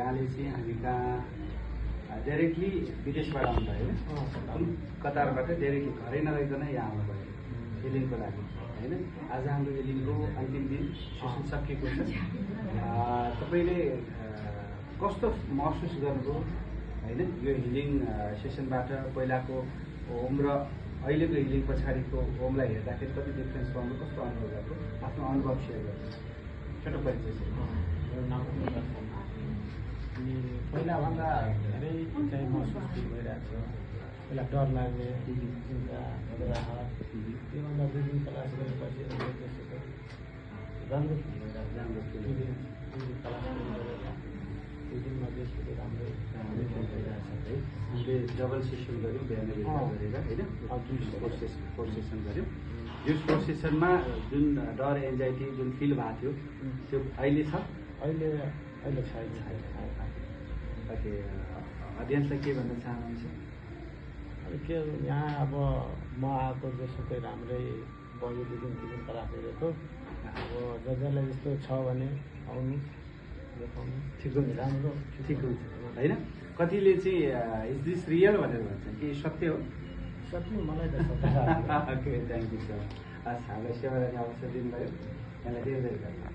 यहाँले चाहिँ हामी कहाँ डाइरेक्टली विदेशबाट आउनुभयो होइन, कतारबाट डाइरेक्टली घरै नगइकन यहाँ आउनुभयो हिलिङको लागि होइन। आज हाम्रो हिलिङको अन्तिम दिन सेसन सकिएको छ। तपाईँले कस्तो महसुस गर्नुभयो होइन यो हिलिङ सेसनबाट पहिलाको होम र अहिलेको हिलिङ पछाडिको होमलाई हेर्दाखेरि कति डिफ्रेन्स पाउनु, कस्तो अनुभव गर्नु, आफ्नो अनुभव सेयर गर्नु, छोटो परिचय छ। अनि पहिलाभन्दा धेरै चाहिँ महसुस फिल भइरहेको छ। पहिला डर लाग्ने चिन्ता घबराहट, त्योभन्दा 2 दिन क्लास गरेपछि राम्रो फिल भइरहेको छ। राम्रो फिल क्लास गरेर 2 दिनमा बेसी राम्रै भइरहेको छ है। हामीले डबल सेसन गऱ्यौँ बिहान गरेर होइन, 4 सेसन गऱ्यौँ। यो 4 सेसनमा जुन डर एन्जाइटी जुन फिल भएको थियो त्यो अहिले छ, अहिले छैन। ओके, अडियन्सलाई के भन्न चाहनुहुन्छ? अब के यहाँ अब म आएको जसुकै राम्रै भयो, 2 दिन 3 दिन क्लास गरेको। अब जसलाई यस्तो छ भने आउनु देखाउनु ठिक हुन्छ, राम्रो ठिक हुन्छ होइन। कतिले चाहिँ इज दिस रियल भनेर भन्छन् कि सत्य हो? सबै मलाई त सबै ओके, थ्याङ्क यू सर। हस्, हामीलाई सेवा गर्ने अवसर दिनुभयो, यहाँलाई धेरै धेरै धन्यवाद।